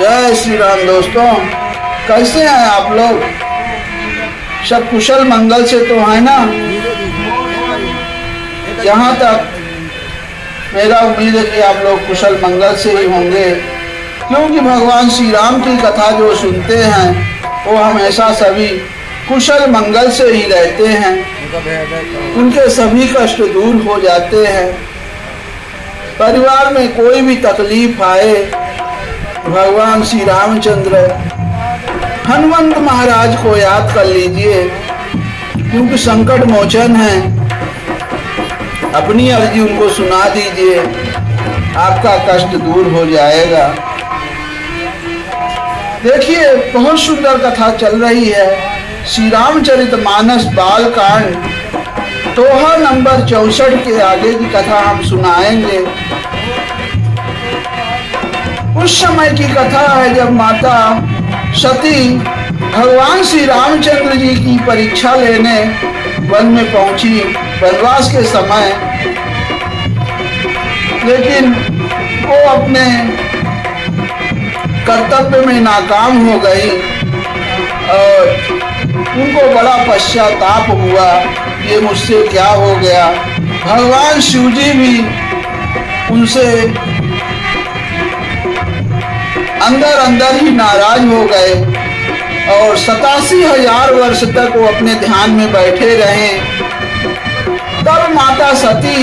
जय श्री राम दोस्तों, कैसे हैं आप लोग? सब कुशल मंगल से तो है ना? यहाँ तक मेरा उम्मीद है कि आप लोग कुशल मंगल से ही होंगे, क्योंकि भगवान श्री राम की कथा जो सुनते हैं वो हमेशा सभी कुशल मंगल से ही रहते हैं। उनके सभी कष्ट दूर हो जाते हैं। परिवार में कोई भी तकलीफ आए, भगवान श्री रामचंद्र हनुमंत महाराज को याद कर लीजिए, क्योंकि संकट मोचन है। अपनी अर्जी उनको सुना दीजिए, आपका कष्ट दूर हो जाएगा। देखिए, बहुत सुंदर कथा चल रही है। श्री रामचरितमानस बाल कांड दोहा नंबर 64 के आगे की कथा हम सुनाएंगे। उस समय की कथा है जब माता सती भगवान श्री रामचंद्र जी की परीक्षा लेने वन में पहुंची वनवास के समय, लेकिन वो अपने कर्तव्य में नाकाम हो गई और उनको बड़ा पश्चाताप हुआ, ये मुझसे क्या हो गया। भगवान शिव जी भी उनसे अंदर अंदर ही नाराज हो गए और 87,000 वर्ष तक वो अपने ध्यान में बैठे रहे। तब माता सती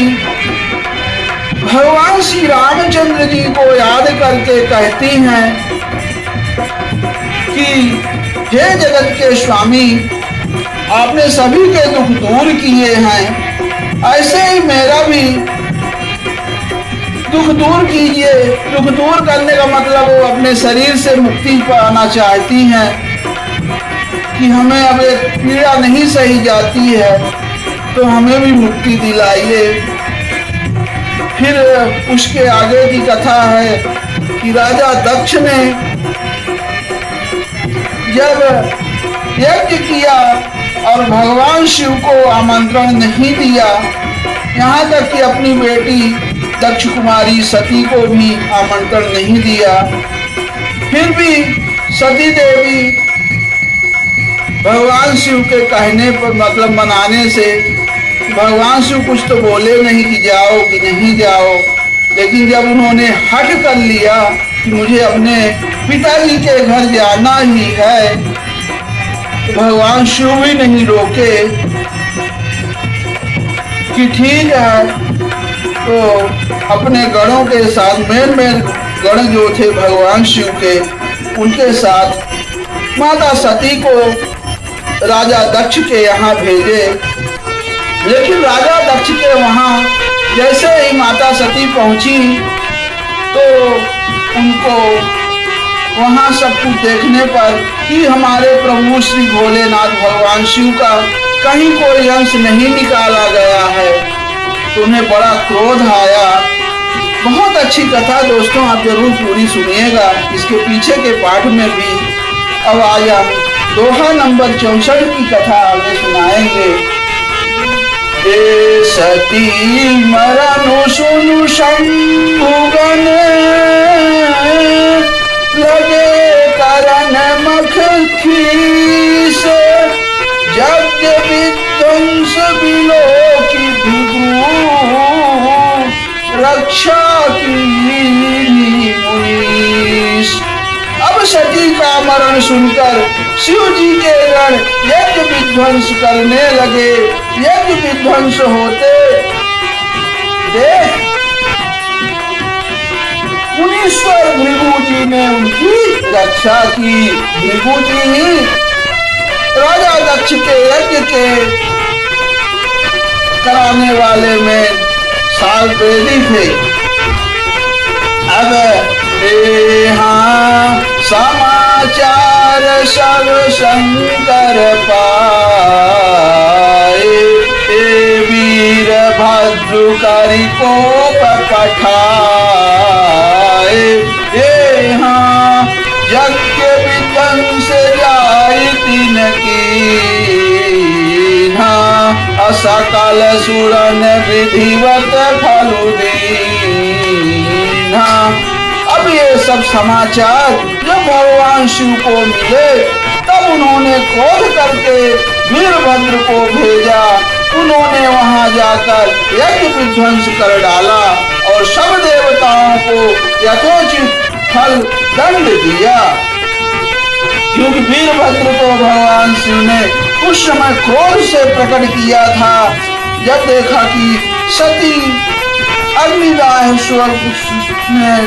भगवान श्री रामचंद्र जी को याद करके कहती हैं कि हे जगत के स्वामी, आपने सभी के दुख दूर किए हैं, ऐसे ही मेरा भी दुख दूर कीजिए। दुख दूर करने का मतलब वो अपने शरीर से मुक्ति पाना चाहती हैं कि हमें अब एक पीड़ा नहीं सही जाती है, तो हमें भी मुक्ति दिलाइए। फिर उसके आगे की कथा है कि राजा दक्ष ने जब यज्ञ किया और भगवान शिव को आमंत्रण नहीं दिया, यहाँ तक कि अपनी बेटी दक्ष कुमारी सती को भी आमंत्रण नहीं दिया, फिर भी सती देवी भगवान शिव के कहने पर, मतलब मनाने से, भगवान शिव कुछ तो बोले नहीं कि जाओ कि नहीं जाओ, लेकिन जब उन्होंने हट कर लिया कि मुझे अपने पिताजी के घर जाना ही है, तो भगवान शिव भी नहीं रोके कि ठीक है। तो अपने गणों के साथ, मेन गण जो थे भगवान शिव के, उनके साथ माता सती को राजा दक्ष के यहाँ भेजे। लेकिन राजा दक्ष के वहाँ जैसे ही माता सती पहुंची तो उनको वहाँ सब कुछ देखने पर कि हमारे प्रभु श्री भोलेनाथ भगवान शिव का कहीं कोई अंश नहीं निकाला गया है, तो उन्हें बड़ा क्रोध आया। बहुत अच्छी कथा दोस्तों, आप जरूर पूरी सुनिएगा। इसके पीछे के पाठ में भी अब आज हम दोहा नंबर 64 की कथा आगे सुनाएंगे। हे सती मरनु सुनु शंभुगन, लगे करन मख खीस, यज्ञ विध्वंस बिलो की रक्षा की मुनीश। अब सती का मरण सुनकर शिव जी के गण यज्ञ विध्वंस करने लगे। यज्ञ विध्वंस होते देख मुनीश्वर भृगु जी ने उनकी रक्षा की। भृगु जी ही राजा दक्ष के यज्ञ के कराने वाले में साल बेदी थे। अब हाँ समाचार सब शंकर पाए, वीर भद्र करि कोप पठाए। हाँ यज्ञ विध्वंस जाय तिनकी, सकल सुरन विधिवत फलु दीना। अब ये सब समाचार जब भगवान शिव को मिले तब उन्होंने क्रोध करके वीरभद्र को भेजा। उन्होंने वहां जाकर यज्ञ विध्वंस कर डाला और सब देवताओं को यथोचित फल दंड दिया। क्योंकि वीरभद्र को भगवान शिव ने उस समय क्रोध से प्रकट किया था जब देखा कि सती अग्निदाह स्वर्ग में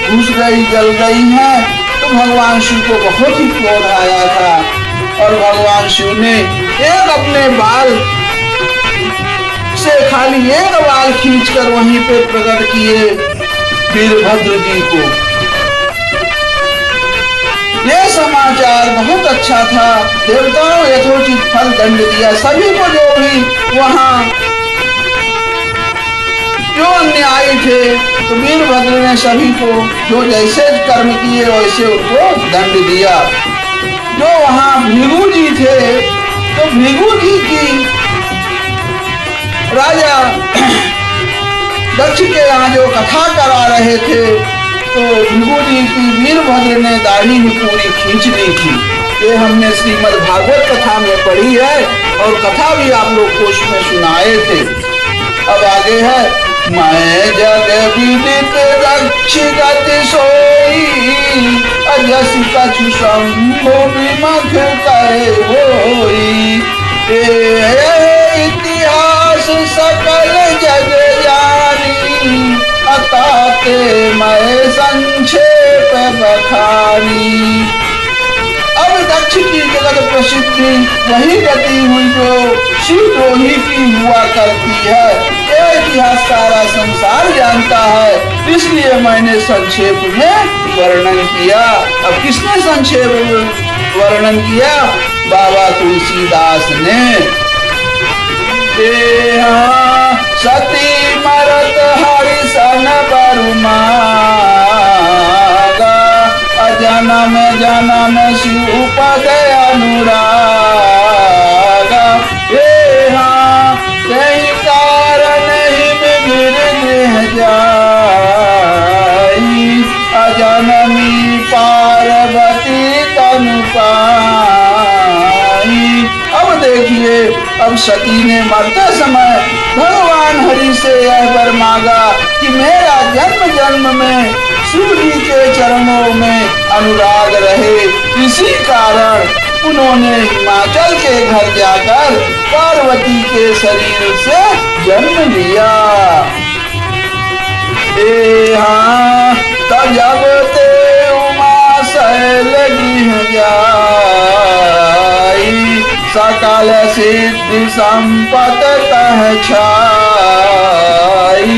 घुस गई, जल गई है, तो भगवान शिव को बहुत ही क्रोध आया था और भगवान शिव ने एक अपने बाल से खाली एक बाल खींचकर वहीं पे प्रकट किए वीरभद्र जी को। यह समाचार बहुत अच्छा था। देवताओं यथोचित फल दंड दिया सभी को, जो भी वहां जो अन्यायी थे, तो वीरभद्र ने सभी को जो जैसे कर्म किए वैसे उनको दंड दिया। जो वहां भृगु जी थे, तो भृगु जी की राजा दक्ष के यहाँ जो कथा करा रहे थे, तो भृगु जी की वीरभद्र ने दाढ़ी भी पूरी खींच ली थी। ये हमने श्रीमद् भागवत कथा में पढ़ी है और कथा भी आप लोग को उसमें सुनाए थे। अब आगे है, मैं जग विदित दक्ष गति सोई, अजस कछु शंभु विमुख कहे होई। इतिहास सकल जग जानी, अताते मैं संक्षेप बखानी। अब दक्ष की जगत प्रसिद्धि वही गति हुई जो शिवद्रोही की हुआ करती है। ये इतिहास सारा संसार जानता है, इसलिए मैंने संक्षेप में वर्णन किया। अब किसने संक्षेप वर्णन किया? बाबा तुलसीदास ने। सती मरत हरिशन बरुमागा, अजनम जनम शिव पद अनुरागा। कहीं कारण ही जाई, अजनमी पार्वती तनु पाई। अब देखिए, अब सती ने मरते समय भगवान हरि से यह वर मांगा कि मेरा जन्म जन्म में शिव जी के चरणों में अनुराग रहे। इसी कारण उन्होंने हिमाचल के घर जाकर पार्वती के शरीर से जन्म लिया। तब जब ते उमा शैल गृह जाई, सकल सिद्धि संपत तह छाई।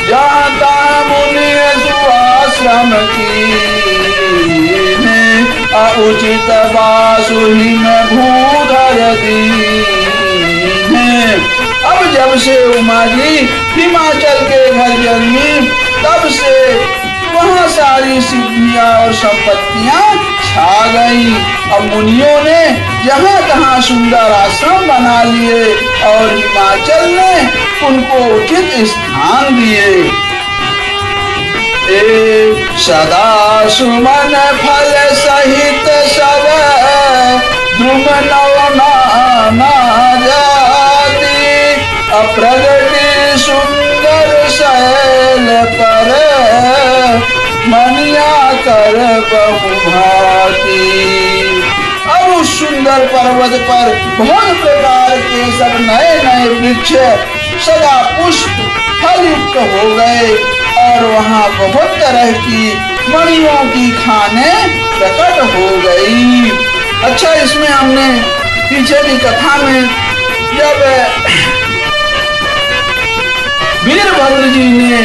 जाता मुनि सुआश्रम की, उचित वासुहि में भूधर दीने। अब जब से उमा जी हिमाचल के घर जन्मी, तब से वहाँ सारी सिद्धियां और संपत्तियां छा गई। अब मुनियों ने जहाँ तहाँ सुंदर आश्रम बना लिए और हिमाचल ने उनको उचित स्थान दिए। सदा सुमन फल सहित सब द्रुम नवना जाति, अप्रगति सुंदर शैल पर मनिया कर बहुभाती। अब उस सुंदर पर्वत पर बहुत प्रकार के सब नए नए वृक्ष सदा पुष्प फलयुक्त हो गए और वहाँ बहुत तरह की मणियों की खानें प्रकट हो गई। अच्छा, इसमें हमने पीछे की कथा में जब वीरभद्र जी ने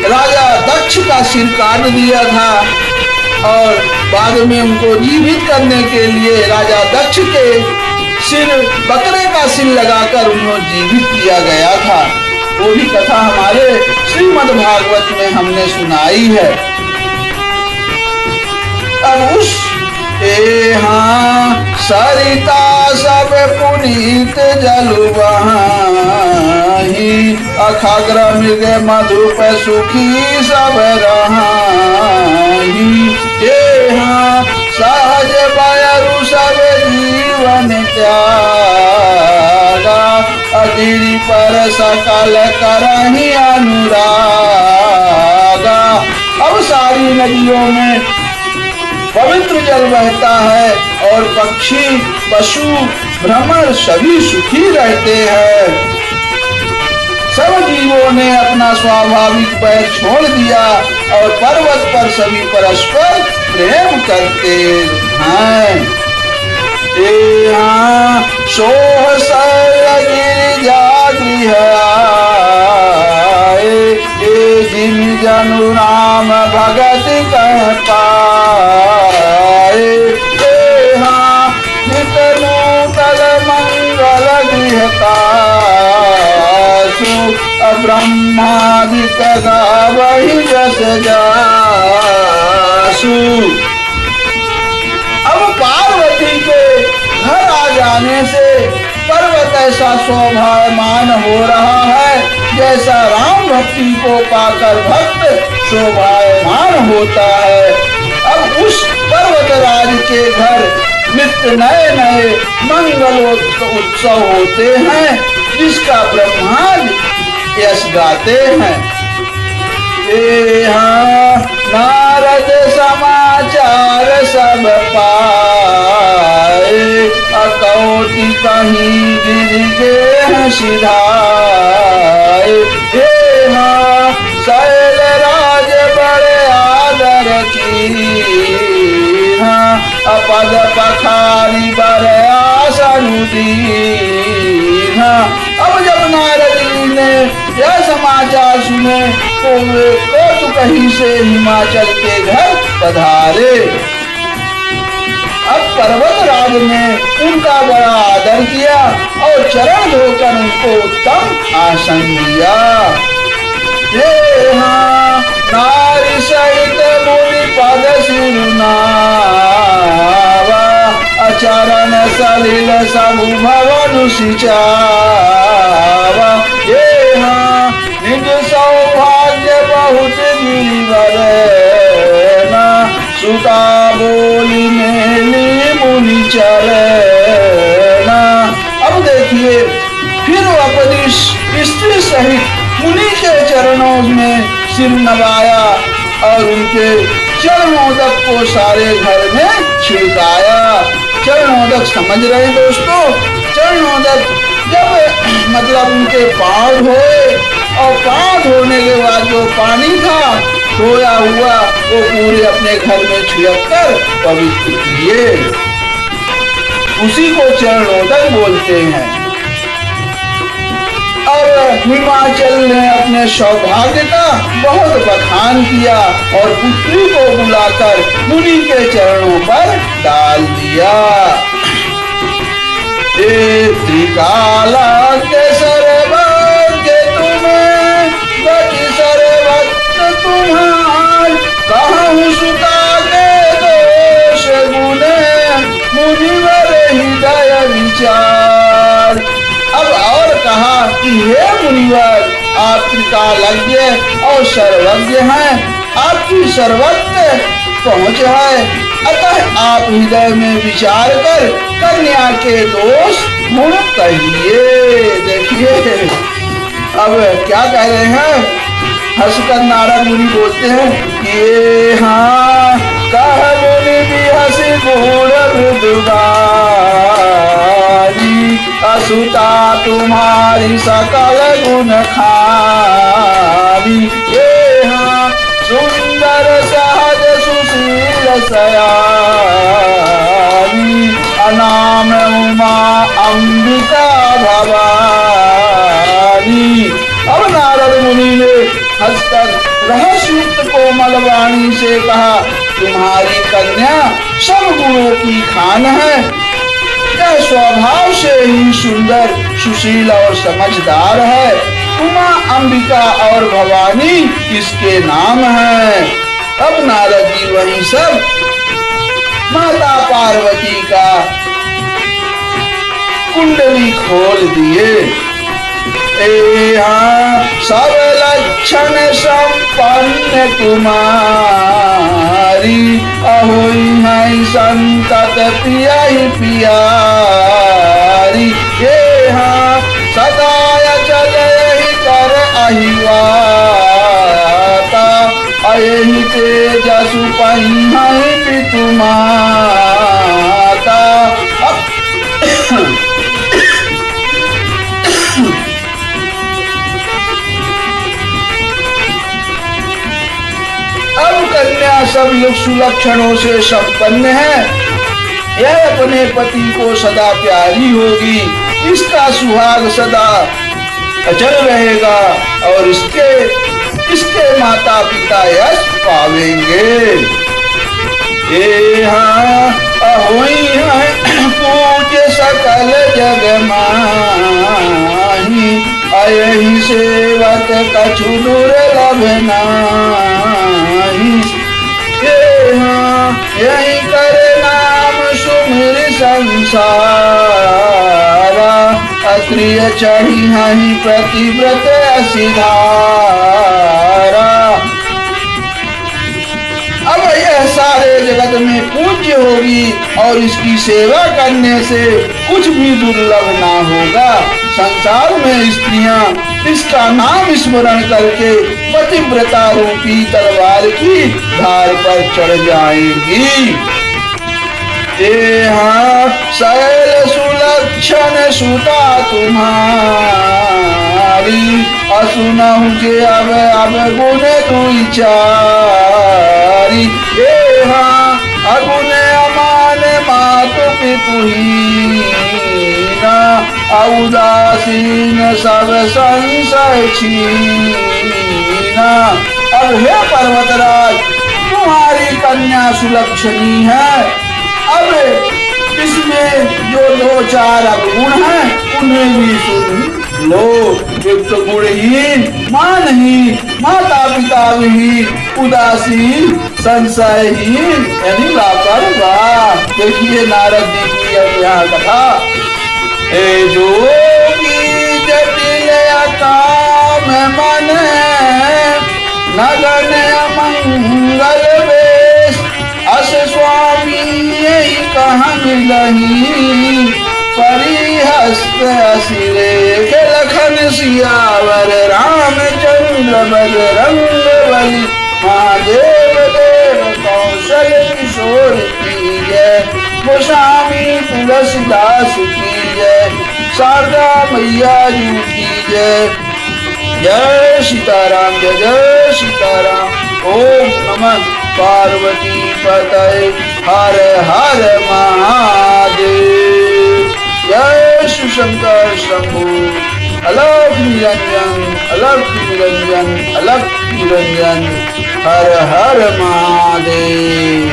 राजा दक्ष का सिर काट दिया था और बाद में उनको जीवित करने के लिए राजा दक्ष के सिर बकरे का सिर लगाकर उन्हें जीवित किया गया था, वो भी कथा हमारे श्रीमद् भागवत में हमने सुनाई है। अब उस हाँ सरिता सब पुनीत जल बहाई, अखाग्र मृग मधुप सुखी सब रहाई। हाँ सहज बयरु सब जीवन त्यागा, गिरि पर सकल करहि अनुरागा। अब सारी नदियों में पवित्र जल बहता है और पक्षी पशु भ्रमर सभी सुखी रहते हैं। सब जीवों ने अपना स्वाभाविक पैर छोड़ दिया और पर्वत पर सभी परस्पर प्रेम करते हैं। सोह गिरिजा गृह जिन जनु राम भगत कह पाए। नित नूतन मंगल गृहतासु, ब्रह्मादिक गावहि जस जासु। अब पार्वती के घर आ जाने से पर्वत ऐसा शोभायमान हो रहा है जैसा राम भक्ति को पाकर भक्त शोभायमान होता है। अब उस पर्वतराज के घर नित्य नए नए मंगलोत्सव होते हैं जिसका ब्रह्मांड यश गाते हैं। नारद समाचार सब पाए, अकौटी कहीं गिर गे सिधाए। शैल राज बड़े आदर की, पद पखारी बड़े आसन दीन। अब जब नारद जी ने यह समाचार सुने तो वे कहीं से हिमाचल के घर पधारे। अब पर्वतराज ने उनका बड़ा आदर किया और चरण धोकर उनको उत्तम आसन दिया। नारी सहित मुनि पद सिरुनावा, चरण सलिल सबु भवन सिचावा। निज सौभाग्य बहुत गिरिवर, सुता बोली मेली मुनि चरना। अब देखिए फिर वो अपनी स्त्री सहित मुनि के चरणों में सिर नवाया और उनके चरणोदक को सारे घर में छिड़काया। चरणोदक समझ रहे दोस्तों, चरणोदक जब मतलब उनके पांव धोए और पांव धोने के बाद जो पानी था धोया हुआ वो पूरे अपने घर में छिड़क कर पवित्र किए, उसी को चरणोदक बोलते हैं। और हिमाचल ने अपने सौभाग्य का बहुत बखान किया और पुत्री को बुलाकर मुनि के चरणों पर डाल दिया। त्रिकाला के सर्वज्ञ तुम्हें गति सर्वत्र तुम्हार, कहूँ सुता के दोष गुने मुनिवर हृदय विचार। अब और कहा कि हे मुनिवर, आप त्रिकालज्ञ और सर्वज्ञ हैं, आपकी सर्वत्र पहुँच है, अतः आप हृदय में विचार कर कन्या के दोष गुण कहिए। देखिए अब क्या कह रहे हैं, हंसकर नारद मुनि बोलते हैं कि कह मुनि भी हंसी गुण मृदुगारी, असुता तुम्हारी सकल गुण खारी। सुंदर सहज सुशील सयानी, अनाम उमा अंबिका भवानी। अब नारद मुनि ने हंसकर रहस्युक्त कोमल वाणी से कहा, तुम्हारी कन्या सब गुणों की खान है, यह स्वभाव से ही सुंदर सुशील और समझदार है। उमा अंबिका और भवानी इसके नाम हैं। अब नारद जी वही सब माता पार्वती का कुंडली खोल दिए। सब लक्षण संपन्न कुमारी, अहोई है संतत पिया पियारी। ये हाँ सदाय चले कर अहिवाता, अहि तेजसु पहि पितु माता। अब कन्या सब सुलक्षणों से संपन्न है, यह अपने पति को सदा प्यारी होगी, इसका सुहाग सदा अचल रहेगा और इसके माता पिता यश पावेंगे। ये हाँ अहोई है पूज्य सकल जग माही, अयहि सेवक कछु दुर्लभ नाही। ये हाँ यही कर नाम सुमिर संसारा, अत्रिय चढ़ी हहि प्रतिव्रत असिधारा। अब यह सारे जगत में पूज्य होगी और इसकी सेवा करने से कुछ भी दुर्लभ ना होगा। संसार में स्त्रियां इसका नाम स्मरण करके पतिव्रता रूपी तलवार की धार पर चढ़ जाएंगी। ये हाँ शैल सुलक्षण सुता तुम्हारी, असुनहु जे अब गुण दुई चारी। ये हाँ अगुण अमान मातु पितुहीना, उदासीन सब संशय छीना। अब हे पर्वतराज तुम्हारी कन्या सुलक्षणी है, अब इसमें जो दो चार अवगुण हैं उन्हें भी सुन लो। एक तो गुणहीन, मां नहीं, माता पिता विहीन, उदासीन, संशयहीन यानी लापरवाह। देखिए नारद जी की यहाँ कथा। हे जोगी जटिल काम मन, नगन अमंगल वेश, अस स्वामी यही कहाँ मिलही, परिहस्त असिरे के लखन सियावर, रामचंद्र बजरंग बली, महादेव देव कौशल किशोर की जय, गोस्वामी तुलसीदास की जय, शारदा मैया जी की जय। जय सीताराम, जय जय सीताराम। ओम नमः पार्वती पतये, हर हर महादेव। जय शिव शंकर शंभु। अलख निरंजन, अलख निरंजन, अलख निरंजन। हर हर महादेव।